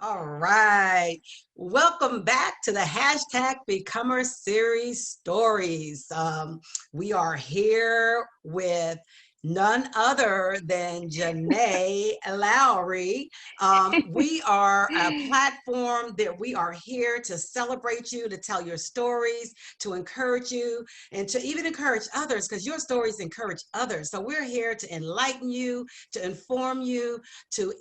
All right. Welcome back to the hashtag Becomer Series Stories. We are here with none other than Janae Laury. We are a platform that we are here to celebrate you, to tell your stories, to encourage you, and to even encourage others, because your stories encourage others. So we're here to enlighten you, to inform you, to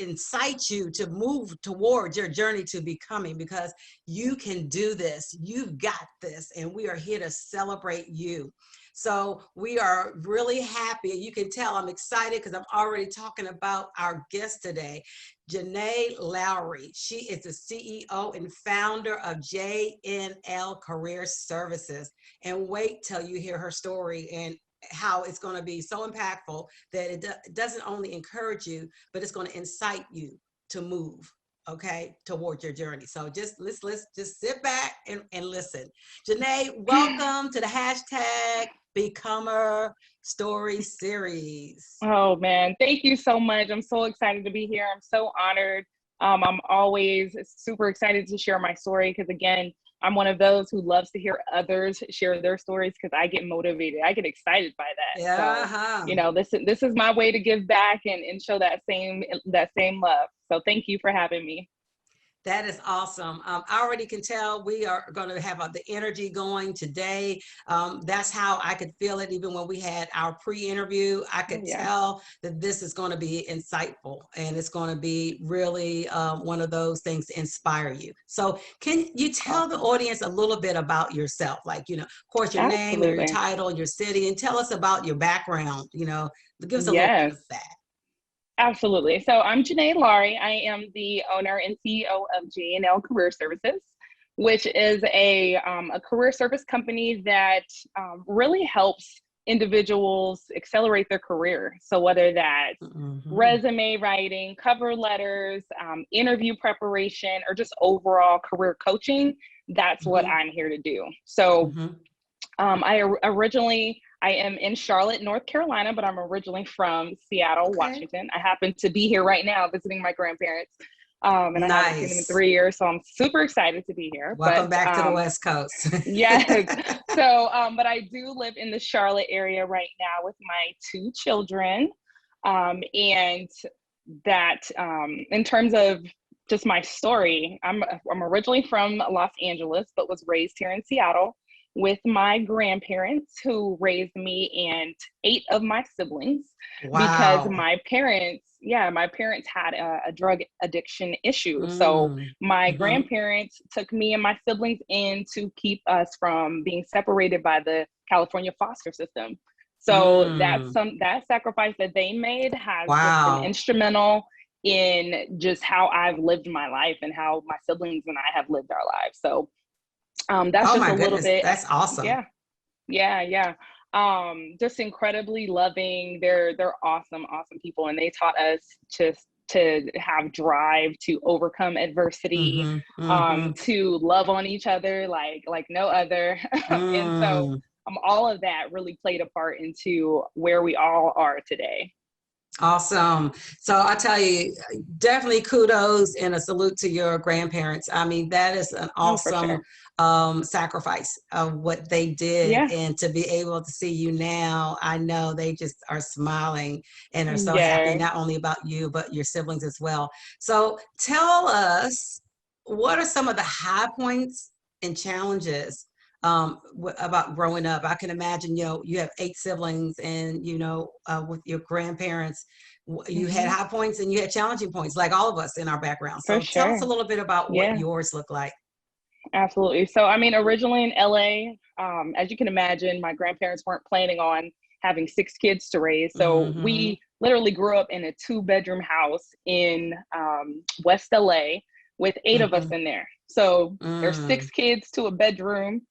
incite you to move towards your journey to becoming, because you can do this. You've got this, and we are here to celebrate you. So we are really happy. You can tell I'm excited because I'm already talking about our guest today, Janae Laury. She is the CEO and founder of JNL Career Services. And wait till you hear her story and how it's going to be so impactful that it doesn't only encourage you, but it's going to incite you to move, okay, toward your journey. So let's just sit back and listen. Janae, welcome to the hashtag Becomer Story Series. Oh man, thank you so much. I'm so excited to be here. I'm so honored. I'm always super excited to share my story because, again, I'm one of those who loves to hear others share their stories because I get motivated. I get excited by that. Yeah. So, this is my way to give back and show that same love. So thank you for having me. That is awesome. I already can tell we are going to have the energy going today. That's how I could feel it. Even when we had our pre-interview, I could tell that this is going to be insightful and it's going to be really one of those things to inspire you. So can you tell the audience a little bit about yourself? Like, of course, your name and your title, your city, and tell us about your background, give us a little bit of that. Absolutely. So I'm Janae Laury. I am the owner and CEO of JNL Career Services, which is a career service company that really helps individuals accelerate their career. So whether that's resume writing, cover letters, interview preparation, or just overall career coaching, that's what I'm here to do. So I am in Charlotte, North Carolina, but I'm originally from Seattle, Washington. I happen to be here right now visiting my grandparents. And I haven't seen them in 3 years, so I'm super excited to be here. Welcome back to the West Coast. Yes. So, but I do live in the Charlotte area right now with my 2 children. And that, in terms of just my story, I'm originally from Los Angeles, but was raised here in Seattle with my grandparents who raised me and 8 of my siblings. Because my parents had a drug addiction issue. So my grandparents took me and my siblings in to keep us from being separated by the California foster system. So that sacrifice that they made has just been instrumental in just how I've lived my life and how my siblings and I have lived our lives. So that's just a little bit. That's awesome. Yeah. Just incredibly loving. They're awesome people, and they taught us just to have drive, to overcome adversity, to love on each other like no other. And so all of that really played a part into where we all are today. Awesome. So I tell you, definitely kudos and a salute to your grandparents. I mean, that is an awesome sacrifice of what they did. And to be able to see you now, I know they just are smiling and are so happy, not only about you, but your siblings as well. So tell us, what are some of the high points and challenges about growing up? I can imagine, you have 8 siblings and, with your grandparents, you had high points and you had challenging points, like all of us in our background. So tell us a little bit about what yours look like. Absolutely. So, I mean, originally in LA, as you can imagine, my grandparents weren't planning on having 6 kids to raise. So we literally grew up in a 2-bedroom house in West LA with 8 of us in there. So there's 6 kids to a bedroom.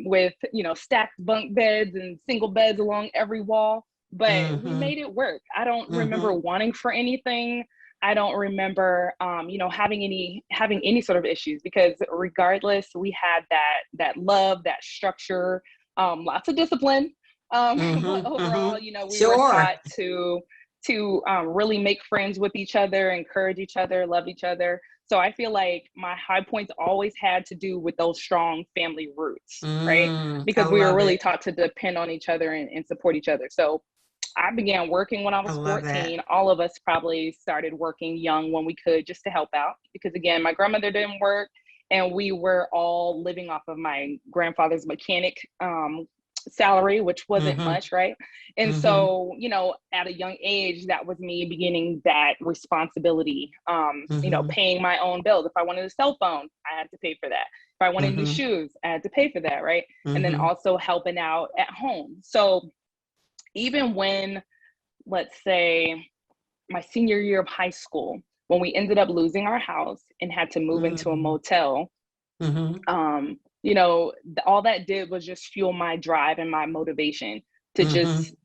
With, stacked bunk beds and single beds along every wall, but we made it work. I don't remember wanting for anything. I don't remember, having any sort of issues, because regardless, we had that love, that structure, lots of discipline. But overall, we were taught to to really make friends with each other, encourage each other, love each other. So I feel like my high points always had to do with those strong family roots, right? I Because we were love really it. taught to depend on each other and support each other. So I began working when I I was love that. 14. All of us probably started working young when we could, just to help out. Because again, my grandmother didn't work, and we were all living off of my grandfather's mechanic salary, which wasn't Mm-hmm. much, right? And Mm-hmm. so, at a young age, that was me beginning that responsibility, Mm-hmm. paying my own bills. If I wanted a cell phone, I had to pay for that. If I wanted new Mm-hmm. shoes, I had to pay for that, right? And then Mm-hmm. also helping out at home. So even when, let's say, my senior year of high school, when we ended up losing our house and had to move into a Mm-hmm. motel, Mm-hmm. all that did was just fuel my drive and my motivation to Mm-hmm. just,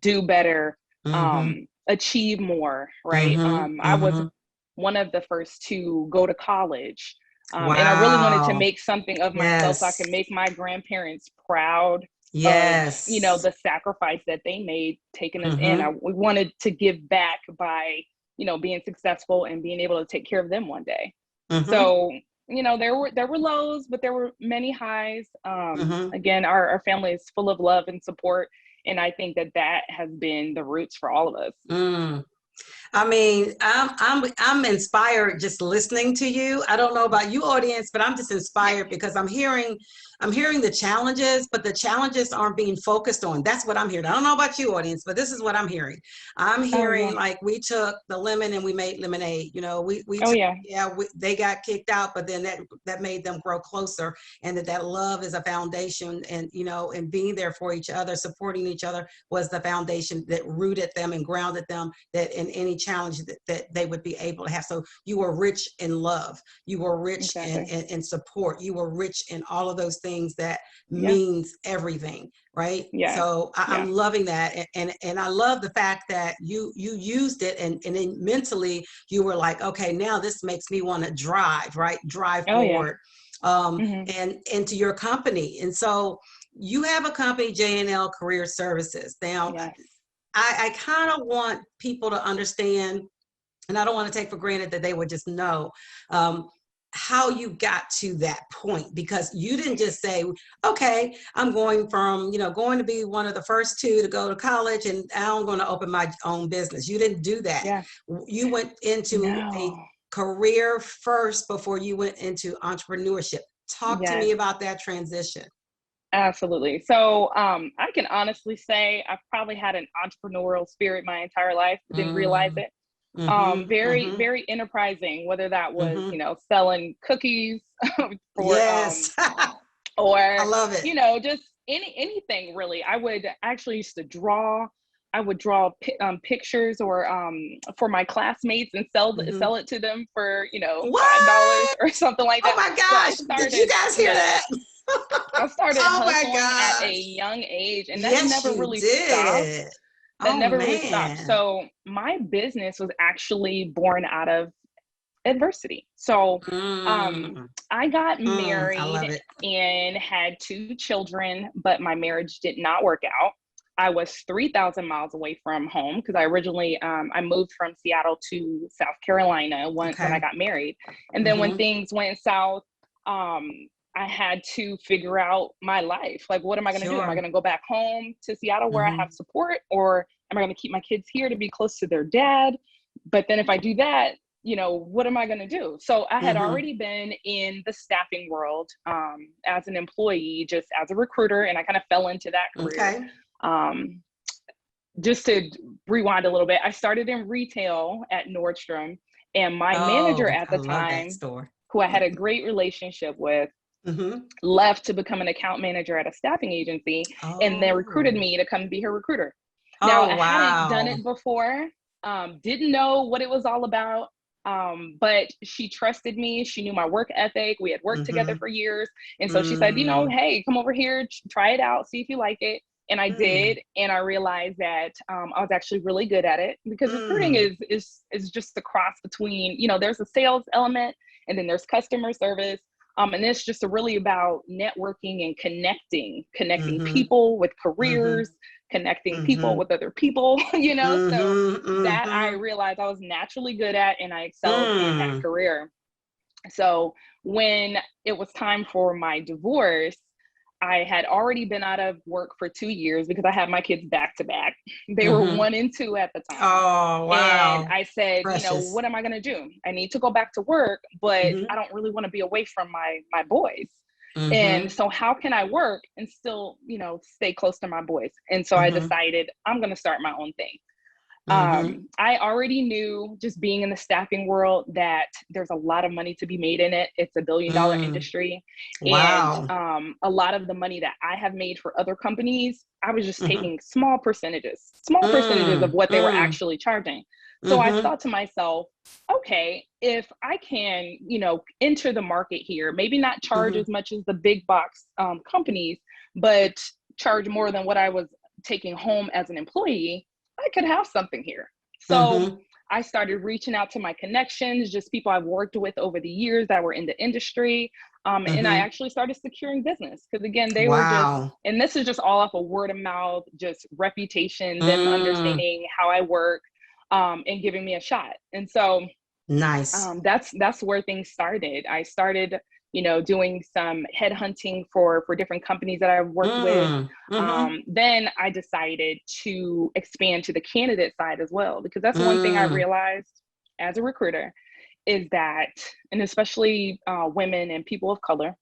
do better, Mm-hmm. achieve more, right? Mm-hmm. I was Mm-hmm. one of the first to go to college. And I really wanted to Wow. make something of myself so I Yes. could make my grandparents proud of, Yes. the sacrifice that they made taking us in. Mm-hmm. We wanted to give back by, being successful and being able to take care of them one day. Mm-hmm. So, there were lows, but there were many highs. Mm-hmm. Again, our family is full of love and support. And I think that has been the roots for all of us. Mm. I mean, I'm inspired just listening to you. I don't know about you, audience, but I'm just inspired because I'm hearing the challenges, but the challenges aren't being focused on. That's what I'm hearing. I don't know about you, audience, but this is what I'm hearing. I'm Oh, hearing yeah. like we took the lemon and we made lemonade. We Oh, took, yeah. yeah, they got kicked out, but then that made them grow closer, and that love is a foundation, and and being there for each other, supporting each other was the foundation that rooted them and grounded them, that in any challenge that they would be able to have. So you were rich in love, you were rich Exactly. in support, you were rich in all of those things that Yeah. means everything, right? Yes. So I'm Yeah. loving that, and I love the fact that you used it, and then mentally you were like, okay, now this makes me want to drive Oh, yeah. forward, Hmm. and into your company. And so you have a company, J&L Career Services. Now, Yes. I kind of want people to understand, and I don't want to take for granted that they would just know, how you got to that point, because you didn't just say, okay, I'm going from, going to be one of the first two to go to college, and now I'm going to open my own business. You didn't do that. Yeah. You went into a No. career first before you went into entrepreneurship. Talk to Yes. me about that transition. Absolutely. So I can honestly say I've probably had an entrepreneurial spirit my entire life, but didn't realize Mm, it. mm-hmm, Very, mm-hmm, very enterprising, whether that was, mm-hmm. selling cookies for, Yes. I or, love it. just anything really. I would actually used to draw. I would draw pictures or for my classmates and Mm-hmm. sell it to them for, $5 What? or something like Oh that. my So I gosh. Did you started, guys hear yes, that? I started Oh my hustling at a gosh. young age, and that Yes, never you really stopped. did. That Oh never really stopped. man. So my business was actually born out of adversity. So Mm, I got I married love it. and had two children, but my marriage did not work out. I was 3,000 miles away from home because I originally I moved from Seattle to South Carolina when I Okay. got married, and then when Mm-hmm. things went south, um, I had to figure out my life. Like, what am I going to do? Am I Sure. going to go back home to Seattle where I Mm-hmm. have support, or am I going to keep my kids here to be close to their dad? But then if I do that, what am I going to do? So I had Mm-hmm. already been in the staffing world as an employee, just as a recruiter, and I kind of fell into that career. Okay. Um, just to rewind a little bit, I started in retail at Nordstrom, and my manager Oh, at I the love that time, store. who I had a great relationship with, Mm-hmm. left to become an account manager at a staffing agency, and then recruited Oh. me to come be her recruiter. Now, Oh I hadn't done wow. it before, didn't know what it was all about, but she trusted me. She knew my work ethic. We had worked together Mm-hmm. for years. And so she said, Mm, hey, come over here, try it out, see if you like it. And I mm, did, and I realized that I was actually really good at it, because recruiting mm, is just a cross between, there's a sales element, and then there's customer service, and it's just really about networking and connecting mm-hmm. people with Mm-hmm. careers, connecting people Mm-hmm. with other people, so Mm-hmm. that I Mm-hmm. realized I was naturally good at, and I excelled in that Mm. career. So when it was time for my divorce, I had already been out of work for 2 years because I had my kids back to back. They were Mm-hmm. 1 and 2 at the time. Oh, And wow. I said, Precious. what am I going to do? I need to go back to work, but I Mm-hmm. don't really want to be away from my boys. And Mm-hmm. so how can I work and still, stay close to my boys? And so I Mm-hmm. decided I'm going to start my own thing. Mm-hmm. I already knew, just being in the staffing world, that there's a lot of money to be made in it. It's $1 billion Mm. industry. And Wow. a lot of the money that I have made for other companies, I was just Mm-hmm. taking small percentages of Mm. what they were Mm. actually charging. So I Mm-hmm. thought to myself, okay, if I can, enter the market here, maybe not charge Mm-hmm. as much as the big box companies, but charge more than what I was taking home as an employee, I could have something here. So Mm-hmm. I started reaching out to my connections, just people I've worked with over the years that were in the industry. And I Mm-hmm. actually started securing business because, again, they were just, Wow. and this is just all off of word of mouth, just reputation, them Mm. understanding how I work, and giving me a shot. And so Nice. that's where things started. I started, doing some headhunting for different companies that I've worked with. Mm. Mm-hmm. Then I decided to expand to the candidate side as well, because that's one thing I Mm. realized as a recruiter is that, and especially women and people of color,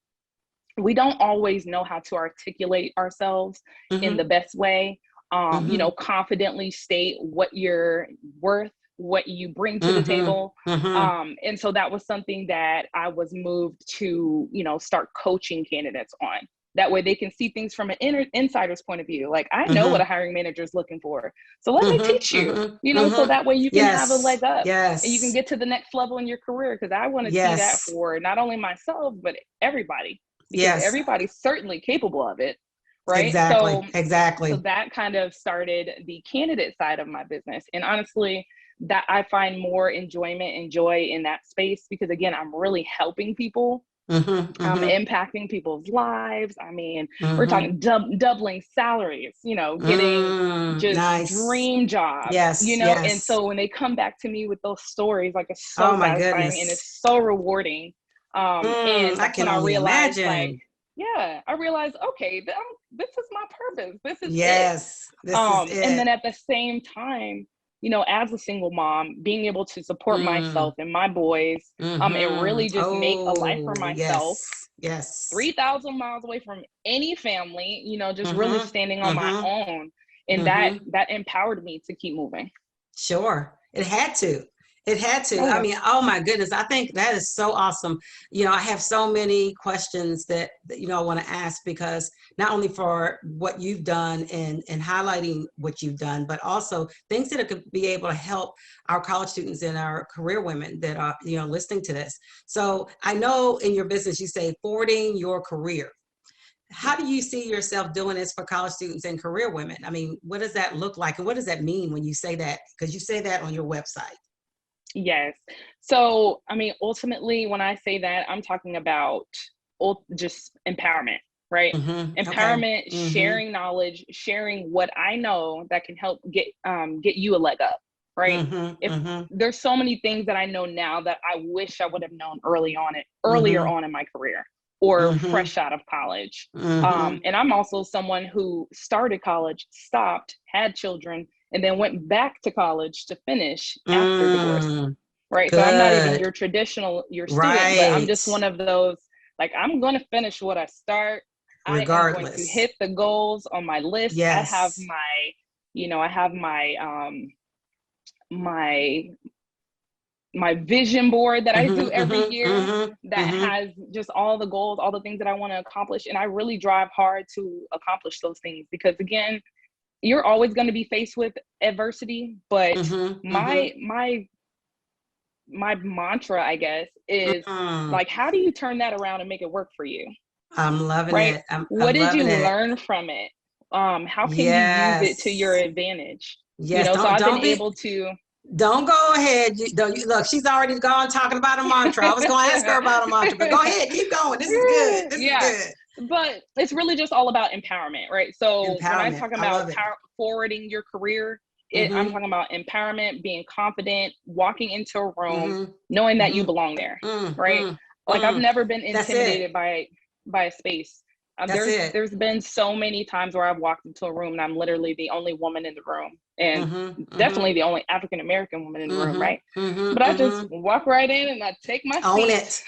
we don't always know how to articulate ourselves in the Mm-hmm. best way. Mm-hmm. Confidently state what you're worth, what you bring to the Mm-hmm. table. Mm-hmm. And so that was something that I was moved to, start coaching candidates on. That way they can see things from an insider's point of view. Like, I know what a Mm-hmm. hiring manager is looking for. So let me Mm-hmm. teach you, Mm-hmm. so Mm-hmm. that way you can have a Yes. leg up and you can Yes. get to the next level in your career. Because I want to see that Yes. for not only myself, but everybody, because Yes. everybody's certainly capable of it, right? Exactly. So Exactly. that kind of started the candidate side of my business. And honestly, that I find more enjoyment and joy in that space, because, again, I'm really helping people, Mm-hmm. Mm-hmm. impacting people's lives. I mean, we're Mm-hmm. talking doubling salaries, getting Mm. just Nice. dream jobs, Yes. and Yes. so when they come back to me with those stories, like, it's so Oh my satisfying and goodness. it's so rewarding. And I that's can when I only realized, like, imagine. yeah, I realized, okay, this is my purpose. This is it. Yes. This is And it. then at the same time, as a single mom, being able to support Mm. myself and my boys, and Mm-hmm. really just make a life for Oh, myself, yes. Yes. 3,000 miles away from any family, just really Mm-hmm. standing on my Mm-hmm. own. And that Mm-hmm. that empowered me to keep moving. Sure. It had to. It had to. Oh I yeah. mean, oh my goodness. I think that is so awesome. I have so many questions that I want to ask, because not only for what you've done and highlighting what you've done, but also things that could be able to help our college students and our career women that are, listening to this. So I know in your business, you say forwarding your career. How do you see yourself doing this for college students and career women? I mean, what does that look like? And what does that mean when you say that? Because you say that on your website. Yes. So, I mean, ultimately, when I say that, I'm talking about just empowerment, right? Mm-hmm. Okay. Empowerment, Mm-hmm. sharing knowledge, sharing what I know that can help get you a leg up, right? Mm-hmm. If Mm-hmm. there's so many things that I know now that I wish I would have known earlier Mm-hmm. on in my career, or Mm-hmm. fresh out of college. Mm-hmm. And I'm also someone who started college, stopped, had children, and then went back to college to finish after divorce, Mm. right? So I'm not even Good. your student, but I'm Right. just one of those, like, I'm going to finish what I start. I am going to Regardless. hit the goals on my list. I have Yes. my my vision board that I do Mm-hmm. every Mm-hmm. year Mm-hmm. that Mm-hmm. has just all the goals, all the things that I want to accomplish. And I really drive hard to accomplish those things, because, again, you're always going to be faced with adversity. But Mm-hmm. Mm-hmm. my mantra, I guess, is, Mm. like, how do you turn that around and make it work for you? I'm loving Right? it. I'm What did loving you it. learn from it? How can you use it to your Yes. advantage? Yes. So Don't I've been don't be able to. Don't go ahead. Don't you look, she's already gone talking about a mantra. I was going to ask her about a mantra, but go ahead. Keep going. This is good. This is Yeah, good. but it's really just all about empowerment, right? So when I Empowerment. talk I about love it. forwarding your career. I'm Mm-hmm. talking about empowerment, being confident, walking into a room, Mm-hmm. knowing that you Mm-hmm. belong there, Mm, right? mm, Like I've mm. never been That's it. intimidated by a space. That's it. There's been so many times where I've walked into a room and I'm literally the only woman in the room, and Mm-hmm. Mm-hmm. definitely the only African American woman in the room, Mm-hmm. right? Mm-hmm. But I just Mm-hmm. walk right in and I take my Own seat. it.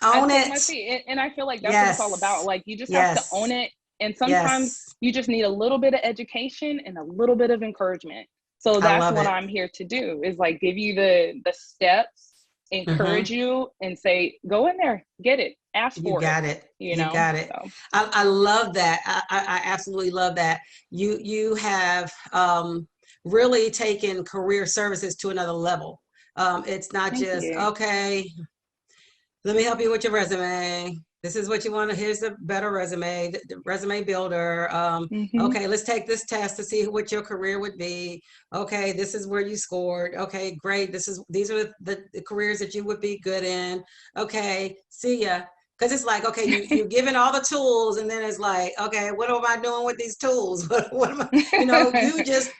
I Own take it. my seat, and I feel like that's what it's all about. Yes. Like you just have to own Yes. it, and sometimes Yes. you just need a little bit of education and a little bit of encouragement. So I that's love what it. I'm here to do, is like give you the steps, encourage Mm-hmm. you, and say, go in there, get it, ask You for it, got it. you You know? got it. So I love that. I absolutely love that. You have really taken career services to another level. It's not thank just, you. okay, let me help you with your resume. This is what you want to, here's a better resume, the resume builder. Hmm. Okay, let's take this test to see what your career would be. Okay, this is where you scored. Okay, great. These are the careers that you would be good in. Okay, see ya. Because it's like, okay, you're given all the tools, and then it's like, okay, what am I doing with these tools? What am I,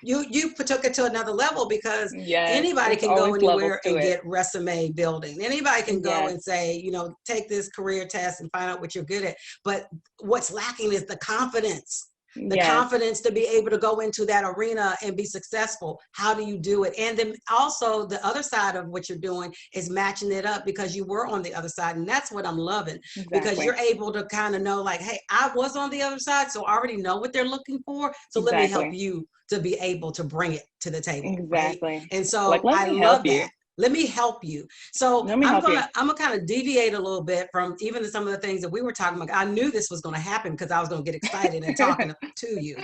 you took it to another level, because Yes, anybody it's can go always levels anywhere to and it. get resume building. Anybody can go Yes, and say, take this career test and find out what you're good at. But what's lacking is the yes, confidence to be able to go into that arena and be successful. How do you do it? And then also the other side of what you're doing is matching it up, because you were on the other side. And that's what I'm loving, because you're exactly, able to kind of know, like, hey, I was on the other side, so I already know what they're looking for. So let me help exactly, you to be able to bring it to the table, right? exactly. And Like, so let I me help love you. that. Let me help you. So Let me help you. I'm gonna kind of deviate a little bit from even some of the things that we were talking about. I knew this was going to happen because I was going to get excited and talking to you.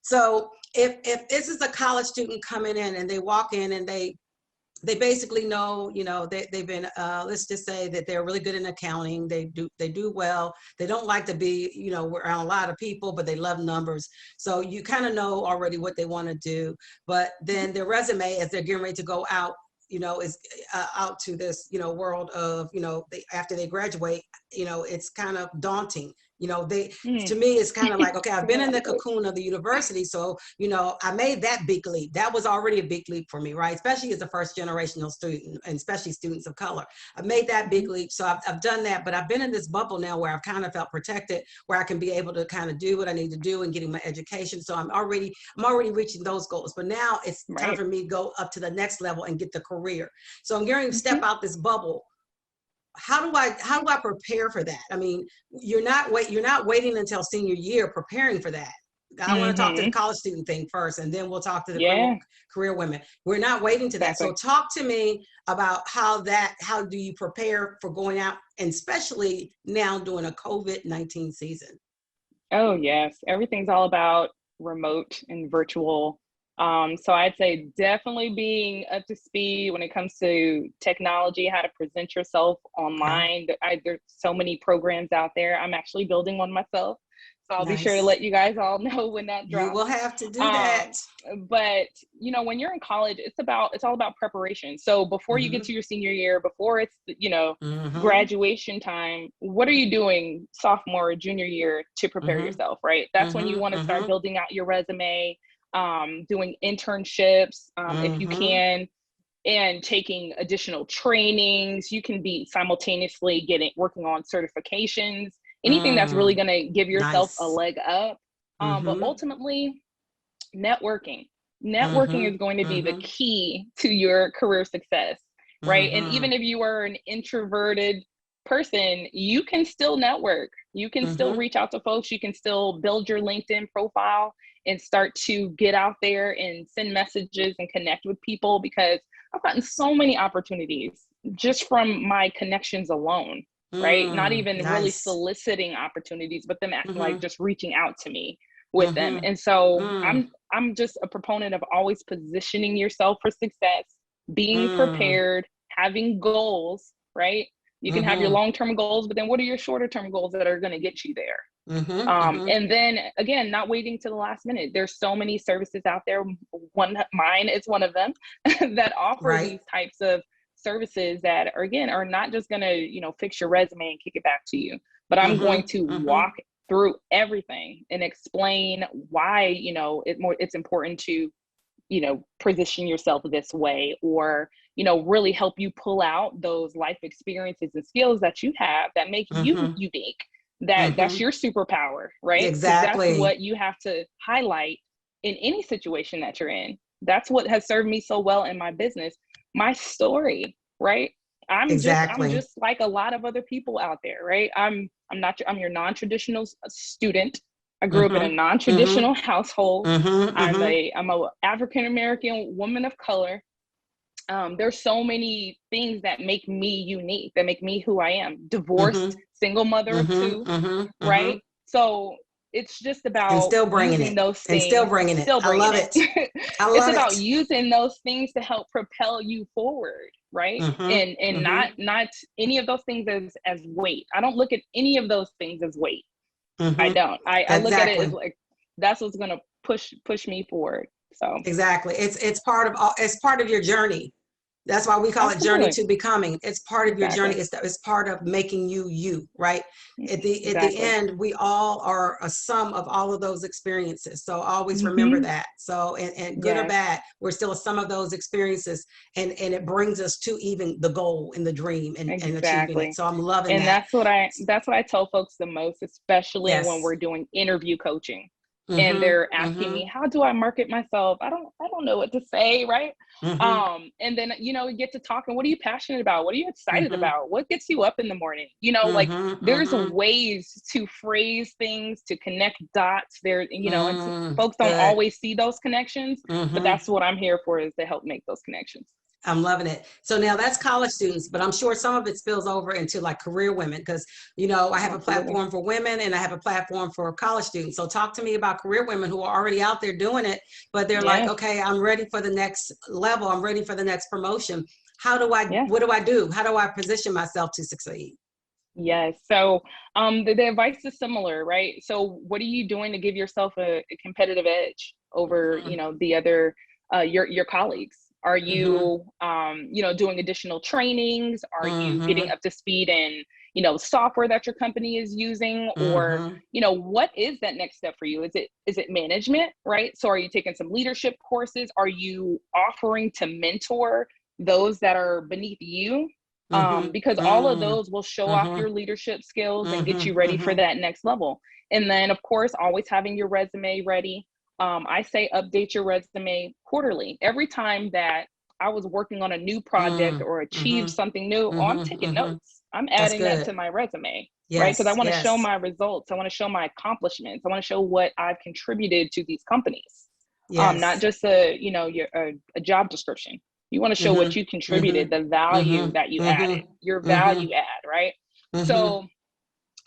So if this is a college student coming in and they walk in and they basically know, they've been, let's just say that they're really good in accounting. They do well. They don't like to be, around a lot of people, but they love numbers. So you kind of know already what they want to do. But then their resume, as they're getting ready to go out, is out to this, world of, after they graduate, it's kind of daunting. To Mm. me, it's kind of like, okay, I've been in the Exactly. cocoon of the university. So, I made that big leap. That was already a big leap for me, right? Especially as a first generational student, and especially students of color. I made that big Mhm. leap. So I've done that, but I've been in this bubble now where I've kind of felt protected, where I can be able to kind of do what I need to do and getting my education. So I'm already reaching those goals. But now it's time Right. for me to go up to the next level and get the career. So I'm going to step Hmm. out this bubble. How do I prepare for that? I mean, you're not waiting until senior year preparing for that. I want to talk to the Hmm. college student thing first, and then we'll talk to the Yeah, career women. We're not waiting to that. So exactly. talk to me about how do you prepare for going out, and especially now during a COVID-19 season. Oh, yes. Everything's all about remote and virtual. So I'd say definitely being up to speed when it comes to technology, how to present yourself Okay. online. There's so many programs out there. I'm actually building one myself. So I'll be sure to Nice. let you guys all know when that You will drops. have to do that. Um, but when you're in college, it's all about preparation. So before you get Mm-hmm. to your senior year, before it's Mm-hmm. graduation time, what are you doing sophomore or junior year to prepare Mm-hmm. yourself, right? That's when you Mm-hmm. want to start Mm-hmm. building out your resume, doing internships, if you Mm-hmm. can, and taking additional trainings. You can be simultaneously working on certifications, anything that's really Mm. going to give yourself a Nice. leg up. But Mm-hmm. ultimately, networking. Networking Mm-hmm. is going to be the Mm-hmm. key to your career success, right? And Mm-hmm. even if you are an introverted person, you can still network. You can still Mm-hmm. reach out to folks. You can still build your LinkedIn profile and start to get out there and send messages and connect with people, because I've gotten so many opportunities just from my connections alone, right? Not Mm. even really Nice. soliciting opportunities, but them like Mm-hmm. just reaching out to me with them. Mm-hmm. And so Mm. I'm just a proponent of always positioning yourself for success, being Mm. prepared, having goals, right? You can have your Mm-hmm. long-term goals, but then what are your shorter-term goals that are going to get you there? Mm-hmm. Mm-hmm. And then again, not waiting to the last minute. There's so many services out there. Mine is one of them that offer Right. these types of services that are, again, are not just going to, fix your resume and kick it back to you, but I'm going Mm-hmm. to Mm-hmm. through everything and explain why, you know, it's important to, you know, position yourself this way, or, you know, really help you pull out those life experiences and skills that you have that make you Mm-hmm. unique. That's Mm-hmm. your superpower, right? Because that's Exactly. what you have to highlight in any situation that you're in. That's what has served me so well in my business. My story, right? I'm Exactly. just like a lot of other people out there, right? I'm your non-traditional student. I grew up in a Mm-hmm. Mm-hmm. non-traditional household. Mm-hmm. Mm-hmm. I'm a African American woman of color. There's so many things that make me unique, that make me who I am. Divorced, Mm-hmm. single mother of two, Mm-hmm. Mm-hmm. Mm-hmm. right? So it's just And about still bringing using it. those And still things, bringing it. still I bringing love it. it. I It's love about it. using those things to help propel you forward, right? Mm-hmm. And Mm-hmm. not any of those things as weight. I don't look at any of those things as weight. I Mm-hmm. don't. I look at it as Exactly. like, that's what's gonna push me forward. So Exactly. It's part of it's part of your journey. That's why we call it journey absolutely, to becoming. It's part of your journey. exactly, It's part of making you you, right? At the exactly. end, we all are a sum of all of those experiences. So always remember Hmm. that. So and good or Yes, bad, we're still a sum of those experiences, and it brings us to even the goal and the dream and achieving it. exactly. So I'm loving And that. that's what I tell folks the most, especially when Yes. we're doing interview coaching and Mm-hmm. they're asking Mm-hmm. me, how do I market myself? I don't know what to say, right? Mm-hmm. And then, you know, we get to talking, what are you passionate about? What are you excited Mm-hmm. about? What gets you up in the morning? You know, like Mm-hmm. there's Mm-hmm. ways to phrase things, to connect dots there, you know, and folks don't Good. always see those connections, but Mm-hmm. that's what I'm here for, is to help make those connections. I'm loving it. So now that's college students, but I'm sure some of it spills over into like career women because, I have a Absolutely. platform for women and I have a platform for college students. So talk to me about career women who are already out there doing it, but they're like, Yes. okay, I'm ready for the next level. I'm ready for the next promotion. Yeah. What do I do? How do I position myself to succeed? Yes. So the advice is similar, right? So what are you doing to give yourself a competitive edge over, you know, the other your colleagues? Are Mm-hmm. you you know, doing additional trainings? Are you getting Mm-hmm. up to speed in, you know, software that your company is using? Or, Mm-hmm. you know, what is that next step for you? Is it management, right? So are you taking some leadership courses? Are you offering to mentor those that are beneath you? Mm-hmm. Because all of Mm-hmm. those will show off Mm-hmm. your leadership skills and get you Mm-hmm. ready for Mm-hmm. that next level. And then, of course, always having your resume ready. I say update your resume quarterly. Every time that I was working on a new project or achieved Mm-hmm. something new, oh, I'm Mm-hmm. taking Mm-hmm. notes. I'm That's adding that good. to my resume, right? Because I Yes. want to show Yes. my results. I want to show my accomplishments. I want to show what I've contributed to these companies. Not Yes. just a job description. You want to show what Mhm. you contributed, Mhm. the value Mhm. that you added, Mhm. your Mhm. value add, right? Mhm. So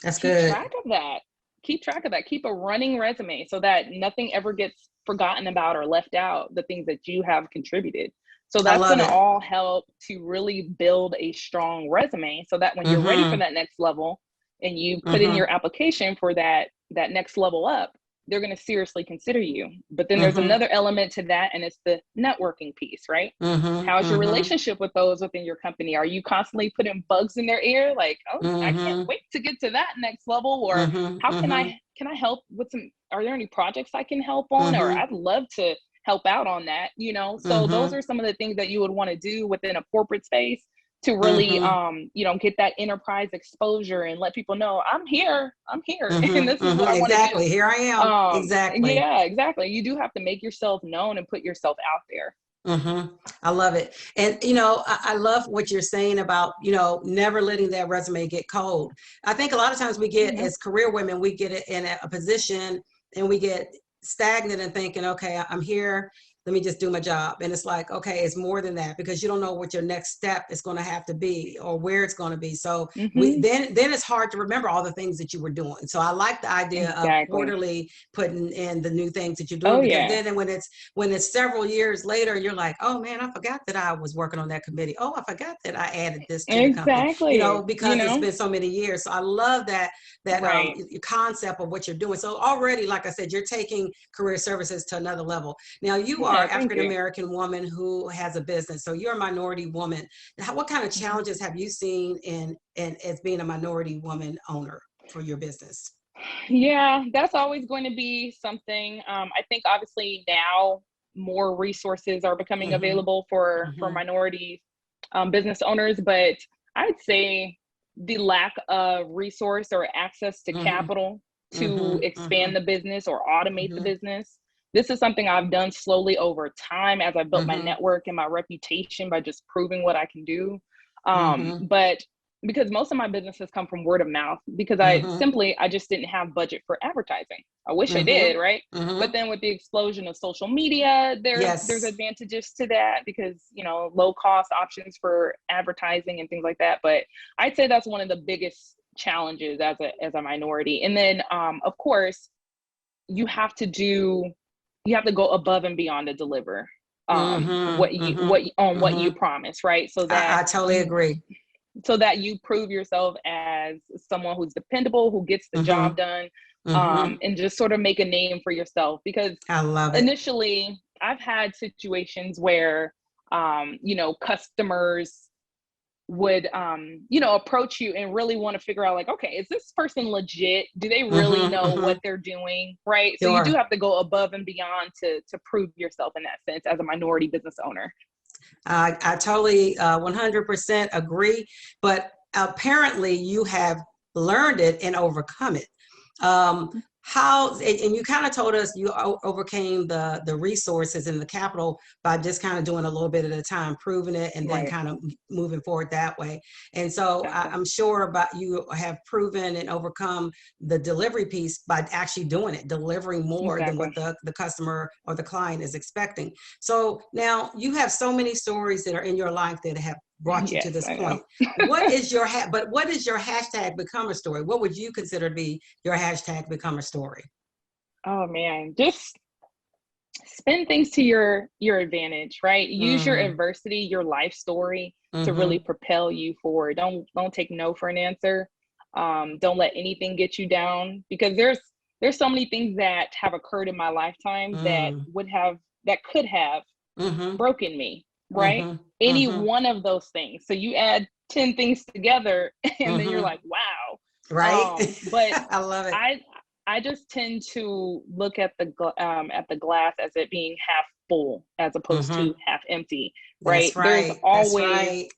That's keep good. track of that. Keep track of that. Keep a running resume so that nothing ever gets forgotten about or left out, the things that you have contributed. So I that's love going to it. all help to really build a strong resume so that when you're ready for Mhm. that next level and you put in Mhm. your application for that next level up, they're going to seriously consider you. But then there's Mhm. another element to that, and it's the networking piece, right? Mhm. How's your Mhm. relationship with those within your company? Are you constantly putting bugs in their ear like, oh, I can't Mhm. wait to get to that next level? Or Mhm. how Mhm. can I help with some, are there any projects I can help on? Or Mhm. I'd love to help out on that, you know? So those Mhm. are some of the things that you would want to do within a corporate space to really Mhm. you know, get that enterprise exposure and let people know I'm here and Mhm. this is what Mhm. I want to do. Exactly. Here I am. And Exactly. yeah, exactly. You do have to make yourself known and put yourself out there. I love it. And, I love what you're saying about, never letting that resume get cold. I think a lot of times we get, Yeah. as career women, we get in a position and we get stagnant and thinking, okay, I'm here. Let me just do my job. And it's like, okay, it's more than that because you don't know what your next step is going to have to be or where it's going to be. So Hmm. then it's hard to remember all the things that you were doing. So I like the idea of Exactly. quarterly putting in the new things that you're doing Oh because yeah. then when it's several years later, you're like, oh man, I forgot that I was working on that committee. Oh, I forgot that I added this to the company, Exactly. You because it's know, been so many years. So I love that right. concept of what you're doing. So already, like I said, you're taking career services to another level. Now you are Yeah, an thank African you. American woman who has a business. So you're a minority woman. What kind of Mhm. challenges have you seen in as being a minority woman owner for your business? Yeah, that's always going to be something. I think obviously now more resources are becoming Mm-hmm. available for Mm-hmm. minority business owners, but I'd say the lack of resource or access to Mm-hmm. capital to Mm-hmm. expand Mm-hmm. the business or automate the Mm-hmm. business. This is something I've done slowly over time as I built my Mm-hmm. network and my reputation by just proving what I can do. Mm-hmm. But because most of my businesses come from word of mouth, because Mm-hmm. I just didn't have budget for advertising. I wish I Mm-hmm. did, right? But Mm-hmm. then with the explosion of social media, there's Yes. advantages to that because, low cost options for advertising and things like that. But I'd say that's one of the biggest challenges as a minority. And then of course you have to do you have to go above and beyond to deliver Mm-hmm. Mm-hmm. what you Mm-hmm. promise, right? I totally agree. So that you prove yourself as someone who's dependable, who gets the job Mm-hmm. done, Mm-hmm. and just sort of make a name for yourself. Because I love it. initially, I've had situations where, customers would, approach you and really want to figure out, like, okay, is this person legit? Do they really Mm-hmm. know Mm-hmm. what they're doing? Right. So you do Sure. have to go above and beyond to prove yourself in that sense as a minority business owner. I totally 100% agree, but apparently you have learned it and overcome it. Um, and you kind of told us you overcame the resources and the capital by just kind of doing a little bit at a time, proving it, and then Right. kind of moving forward that way. And so Exactly. I'm sure about you have proven and overcome the delivery piece by actually doing it, delivering more than what Exactly. the customer or the client is expecting. So now you have so many stories that are in your life that have brought you to Yes, this I know. point. What is your but what is your hashtag become a story? What would you consider to be your hashtag become a story? Oh man, just spin things to your advantage, right? Use your Mm, adversity, your life story to really mm-hmm, propel you forward. Don't take no for an answer. Don't let anything get you down because there's so many things that have occurred in my lifetime mm, that could have mm-hmm, broken me, right? mm-hmm, Any mm-hmm, one of those things. So you add 10 things together and then you're mm-hmm. like, wow. Right? But I love it. I I just tend to look at the glass as it being half full as opposed Mm-hmm. to half empty, right? That's There's right. That's always right.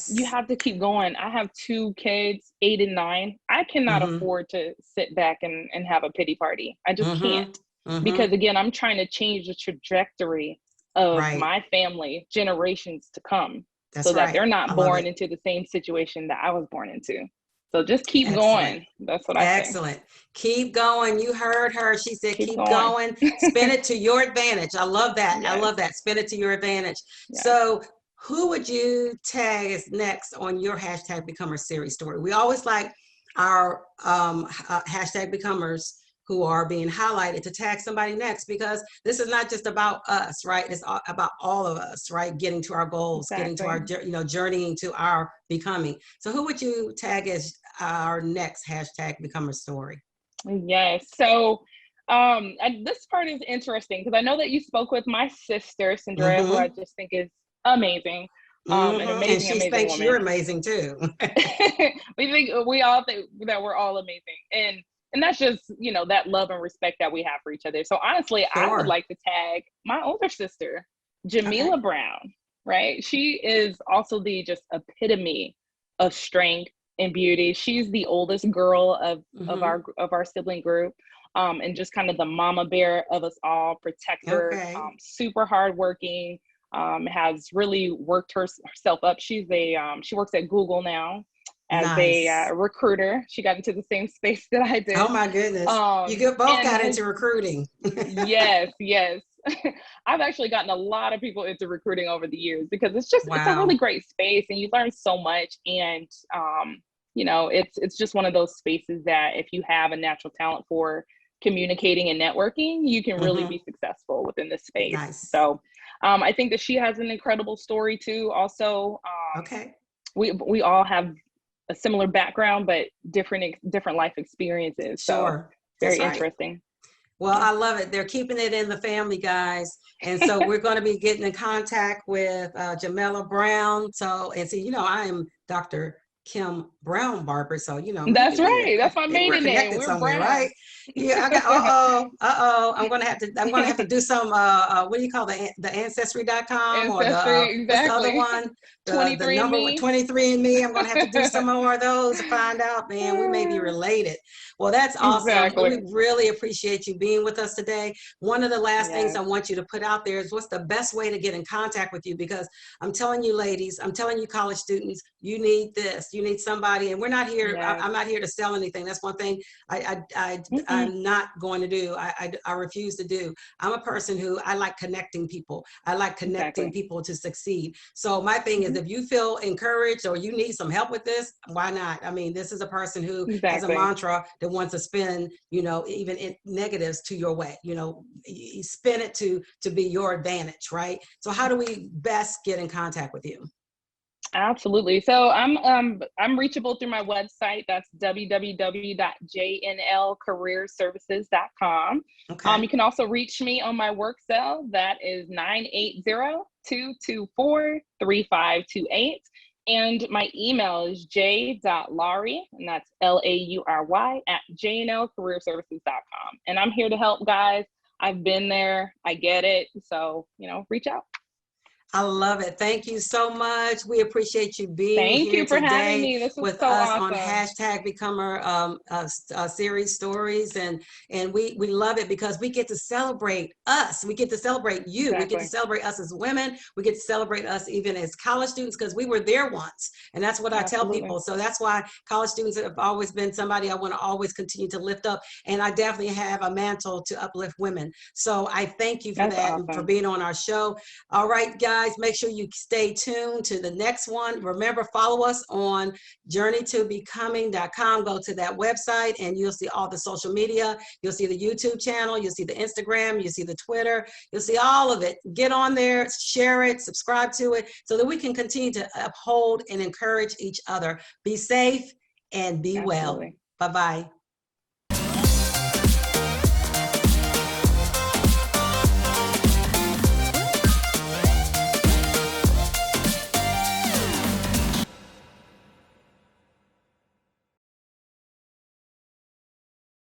you Yes. have to keep going. I have two kids, 8 and 9. I cannot Mm-hmm, afford to sit back and have a pity party. I just can't. mm-hmm, mm-hmm. Because again, I'm trying to change the trajectory of Right. my family generations to come That's so that right. they're I not love born it. into the same situation that I was born into. So just keep Excellent. going. That's what I say. Excellent. Keep going. You heard her. She said, Keep keep going. going. Spin it to your advantage. I love that. I Yes. love that. Spin it to your advantage. Yes. So, who would you tag as next on your hashtag Becomer series story? We always like our hashtag Becomers who are being highlighted to tag somebody next because this is not just about us, right? It's about all of us, right? Getting to our goals, getting to our, Exactly. journeying to our becoming. So, who would you tag as our next hashtag Becomer story? Yes. So this part is interesting because I know that you spoke with my sister, Sandra, who I Mm-hmm. just think is amazing. An Mm-hmm. And amazing, she amazing thinks you're woman. amazing too. We all think that we're all amazing. And that's just, that love and respect that we have for each other. So honestly, I would Sure. like to tag my older sister, Okay. Jamila Brown, right? She is also the just epitome of strength and beauty. She's the oldest girl Mm-hmm. of our sibling group. And just kind of the mama bear of us all, protector, Okay. super hardworking, has really worked herself up. She works at Google now as a Nice. recruiter. She got into the same space that I Oh did. my goodness. Both And got has into recruiting. Yes, yes. I've actually gotten a lot of people into recruiting over the years because it's a really Wow. great space and you learn so much. And it's just one of those spaces that if you have a natural talent for communicating and networking, you can really Mm-hmm. be successful within this space. Nice. So I think that she has an incredible story too. Also, Okay. we all have a similar background, but different life experiences. So Sure. That's very right. interesting. Well, Yeah. I love it. They're keeping it in the family, guys. And so we're going to be getting in contact with Jamila Brown. So, and see, I am Dr. Kim Brown Barber. So, you know, That's right. That's my maybe we're maiden name. connected We're somewhere, Brown. right? Yeah, I got, I'm gonna have to do some, what do you call the ancestry.com or Ancestry, what's the other exactly. one? The 23 and number me. 23andMe. I'm gonna have to do some more of those to find out, man, we may be related. Well, that's awesome. Exactly. We really appreciate you being with us today. One of the last things Yes. I want you to put out there is what's the best way to get in contact with you, because I'm telling you, ladies, I'm telling you, college students, you need this. You need somebody, and we're not here. Yes. I'm not here to sell anything. That's one thing I'm not going to do. I refuse to do. I'm a person who I like connecting people. I like connecting Exactly. people to succeed. So my thing is, if you feel encouraged or you need some help with this, why not? I mean, this is a person who has a Exactly. mantra that wants to spin, you know, even negatives to your way. You know, you spin it to be your advantage, right? So how do we best get in contact with you? Absolutely. So I'm reachable through my website. That's www.jnlcareerservices.com. Okay. You can also reach me on my work cell. That is 980-224-3528. And my email is j.laury, and that's LAURY @jnlcareerservices.com. And I'm here to help, guys. I've been there. I get it. So, you know, reach out. I love it. Thank you so much. We appreciate you being Thank here you for having today me. This was with so us on awesome. hashtag Becomer series stories, and we love it because we get to celebrate us. We get to celebrate you. We get to Exactly. celebrate us as women. We get to celebrate us even as college students, because we were there once, and that's what I tell Absolutely. people. So that's why college students have always been somebody I want to always continue to lift up, and I definitely have a mantle to uplift women. So I thank you for That's that and for awesome. being on our show. All right, guys. Make sure you stay tuned to the next one. Remember, follow us on journeytobecoming.com. Go to that website and you'll see all the social media. You'll see the YouTube channel. You'll see the Instagram. You'll see the Twitter. You'll see all of it. Get on there, share it, subscribe to it so that we can continue to uphold and encourage each other. Be safe and be well. Absolutely. Bye-bye.